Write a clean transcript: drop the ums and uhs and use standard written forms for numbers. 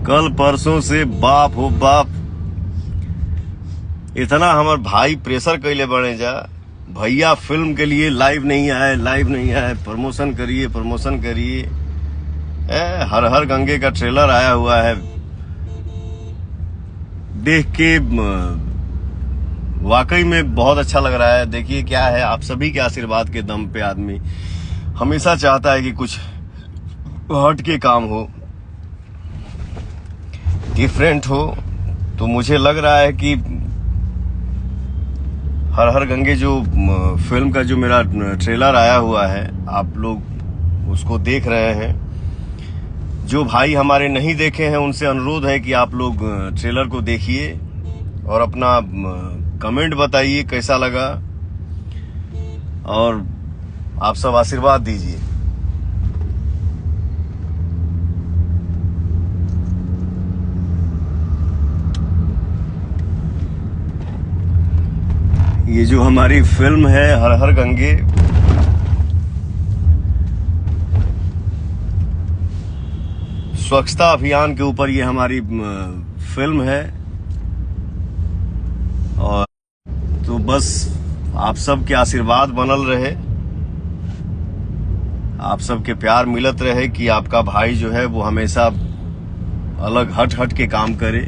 कल परसों से बाप हो बाप इतना हमार भाई प्रेशर कैले बने जा, भैया फिल्म के लिए लाइव नहीं आए, प्रमोशन करिए। हर हर गंगे का ट्रेलर आया हुआ है, देख के वाकई में बहुत अच्छा लग रहा है। देखिए क्या है, आप सभी के आशीर्वाद के दम पे आदमी हमेशा चाहता है कि कुछ हट के काम हो, डिफरेंट हो। तो मुझे लग रहा है कि हर हर गंगे जो फिल्म का जो मेरा ट्रेलर आया हुआ है, आप लोग उसको देख रहे हैं। जो भाई हमारे नहीं देखे हैं उनसे अनुरोध है कि आप लोग ट्रेलर को देखिए और अपना कमेंट बताइए कैसा लगा, और आप सब आशीर्वाद दीजिए। ये जो हमारी फिल्म है हर हर गंगे, स्वच्छता अभियान के ऊपर ये हमारी फिल्म है। और तो बस आप सबके आशीर्वाद बनल रहे, आप सबके प्यार मिलत रहे कि आपका भाई जो है वो हमेशा अलग हट के काम करे।